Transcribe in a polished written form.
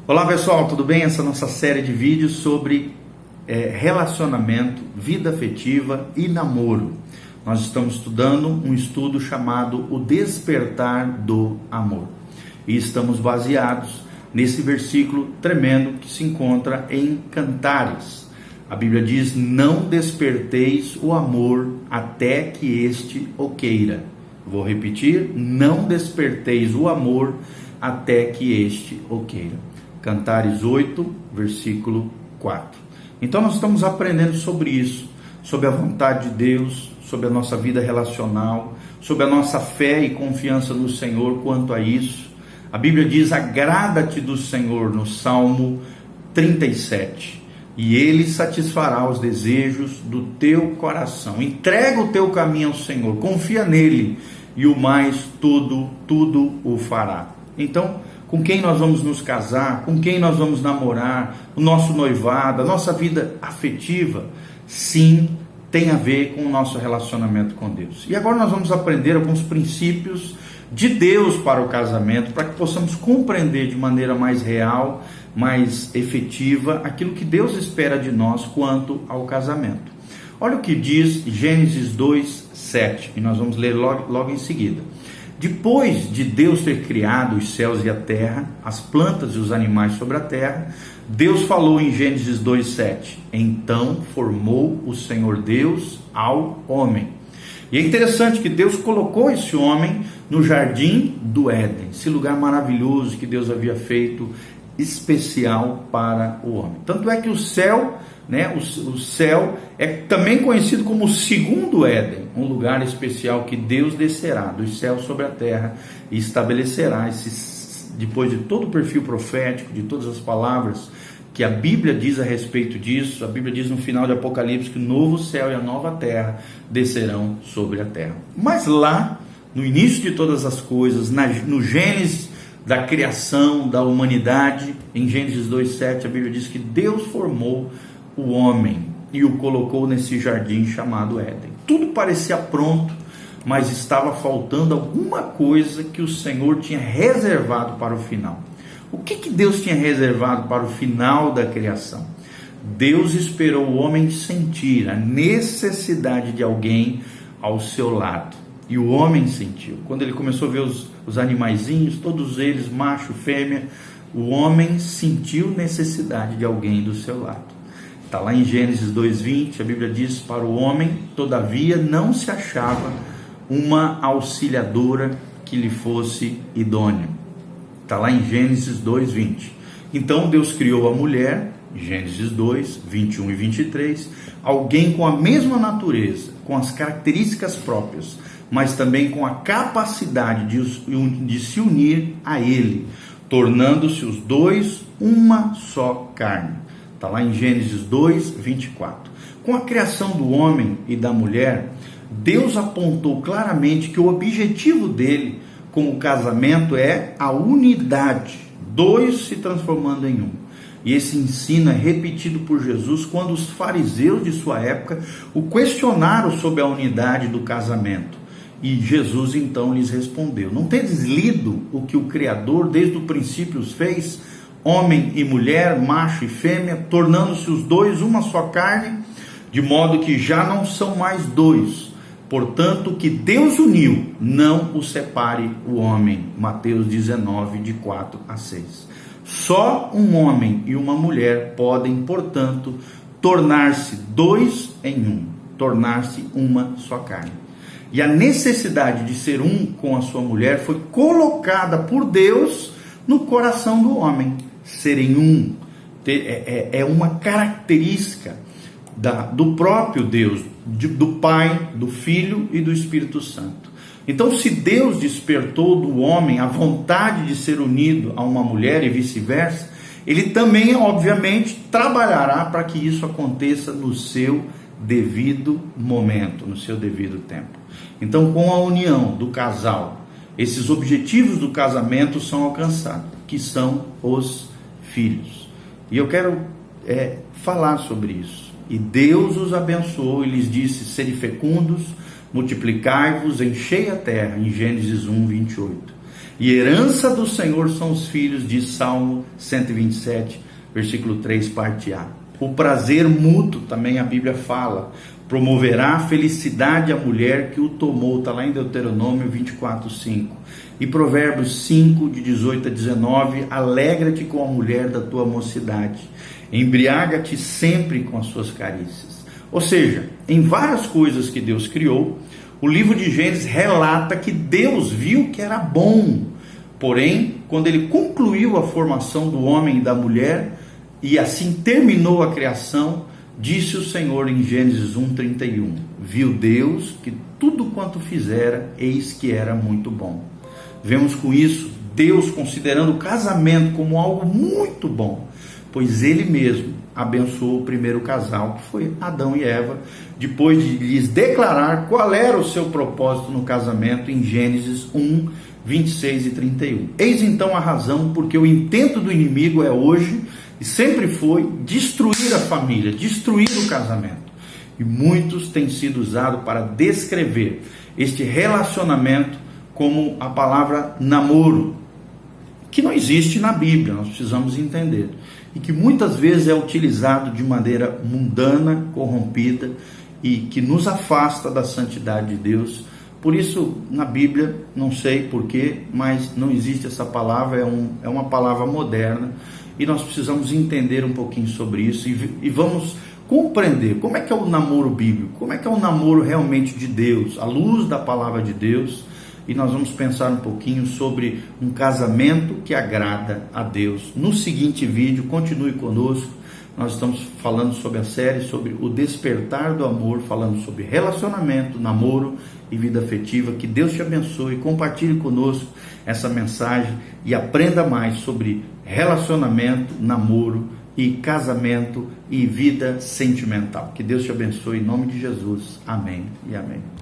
Olá pessoal, tudo bem? Essa é a nossa série de vídeos sobre relacionamento, vida afetiva e namoro. Nós estamos estudando um estudo chamado O Despertar do Amor. E estamos baseados nesse versículo tremendo que se encontra em Cantares. A Bíblia diz: não desperteis o amor até que este o queira. Vou repetir: não desperteis o amor até que este o queira. Cantares 8, versículo 4. Então nós estamos aprendendo sobre isso, sobre a vontade de Deus, sobre a nossa vida relacional, sobre a nossa fé e confiança no Senhor quanto a isso. A Bíblia diz: agrada-te do Senhor, no Salmo 37, e Ele satisfará os desejos do teu coração. Entrega o teu caminho ao Senhor, confia nele, e o mais tudo o fará. Então, com quem nós vamos nos casar, com quem nós vamos namorar, o nosso noivado, a nossa vida afetiva, sim, tem a ver com o nosso relacionamento com Deus. E agora nós vamos aprender alguns princípios de Deus para o casamento, para que possamos compreender de maneira mais real, mais efetiva, aquilo que Deus espera de nós quanto ao casamento. Olha o que diz Gênesis 2, 7, e nós vamos ler logo em seguida. Depois de Deus ter criado os céus e a terra, as plantas e os animais sobre a terra, Deus falou em Gênesis 2:7: então formou o Senhor Deus ao homem. E é interessante que Deus colocou esse homem no jardim do Éden, esse lugar maravilhoso que Deus havia feito especial para o homem. Tanto é que o céu, o céu é também conhecido como o segundo Éden, um lugar especial que Deus descerá dos céus sobre a terra e estabelecerá depois de todo o perfil profético, de todas as palavras que a Bíblia diz a respeito disso. A Bíblia diz no final de Apocalipse que o novo céu e a nova terra descerão sobre a terra. Mas lá, no início de todas as coisas, no Gênesis da criação da humanidade, em Gênesis 2:7, a Bíblia diz que Deus formou o homem e o colocou nesse jardim chamado Éden. Tudo parecia pronto, mas estava faltando alguma coisa que o Senhor tinha reservado para o final. O que Deus tinha reservado para o final da criação? Deus esperou o homem sentir a necessidade de alguém ao seu lado. E o homem sentiu. Quando ele começou a ver os animaizinhos, todos eles, macho, fêmea, o homem sentiu necessidade de alguém do seu lado. Está lá em Gênesis 2:20, a Bíblia diz: para o homem, todavia, não se achava uma auxiliadora que lhe fosse idônea. Está lá em Gênesis 2:20. Então Deus criou a mulher, Gênesis 2:21 e 23, alguém com a mesma natureza, com as características próprias, mas também com a capacidade de se unir a ele, tornando-se os dois uma só carne. Está lá em Gênesis 2:24. Com a criação do homem e da mulher, Deus apontou claramente que o objetivo dele com o casamento é a unidade, dois se transformando em um. E esse ensino é repetido por Jesus quando os fariseus de sua época o questionaram sobre a unidade do casamento. E Jesus então lhes respondeu: não tendes lido o que o Criador desde o princípio os fez, homem e mulher, macho e fêmea, tornando-se os dois uma só carne, de modo que já não são mais dois. Portanto, o que Deus uniu, não o separe o homem. Mateus 19, de 4 a 6. Só um homem e uma mulher podem, portanto, tornar-se dois em um, tornar-se uma só carne. E a necessidade de ser um com a sua mulher foi colocada por Deus no coração do homem. Serem um é uma característica do próprio Deus, do Pai, do Filho e do Espírito Santo. Então, se Deus despertou do homem a vontade de ser unido a uma mulher e vice-versa, Ele também, obviamente, trabalhará para que isso aconteça no seu devido momento, no seu devido tempo. Então, com a união do casal, esses objetivos do casamento são alcançados, que são os filhos. E eu quero falar sobre isso. E Deus os abençoou e lhes disse: sede fecundos, multiplicai-vos, enchei a terra, em Gênesis 1:28. e herança do Senhor são os filhos, diz Salmo 127, versículo 3, parte A. O prazer mútuo, também a Bíblia fala, promoverá a felicidade à mulher que o tomou, está lá em Deuteronômio 24, 5. E Provérbios 5, de 18 a 19, alegra-te com a mulher da tua mocidade, embriaga-te sempre com as suas carícias. Ou seja, em várias coisas que Deus criou, o livro de Gênesis relata que Deus viu que era bom. Porém, quando ele concluiu a formação do homem e da mulher, e assim terminou a criação, disse o Senhor em Gênesis 1:31, viu Deus que tudo quanto fizera, eis que era muito bom. Vemos com isso Deus considerando o casamento como algo muito bom, pois ele mesmo abençoou o primeiro casal, que foi Adão e Eva, depois de lhes declarar qual era o seu propósito no casamento em Gênesis 1, 26 e 31. Eis então a razão porque o intento do inimigo é hoje e sempre foi destruir a família, destruir o casamento. E muitos têm sido usados para descrever este relacionamento como a palavra namoro, que não existe na Bíblia, nós precisamos entender, e que muitas vezes é utilizado de maneira mundana, corrompida, e que nos afasta da santidade de Deus. Por isso, na Bíblia, não sei porquê, mas não existe essa palavra, é uma palavra moderna, e nós precisamos entender um pouquinho sobre isso, e vamos compreender como é que é o namoro bíblico, como é que é o namoro realmente de Deus, à luz da palavra de Deus. E nós vamos pensar um pouquinho sobre um casamento que agrada a Deus. No seguinte vídeo, continue conosco. Nós estamos falando sobre a série, sobre o despertar do amor, falando sobre relacionamento, namoro e vida afetiva. Que Deus te abençoe, compartilhe conosco essa mensagem e aprenda mais sobre relacionamento, namoro e casamento e vida sentimental. Que Deus te abençoe em nome de Jesus. Amém e amém.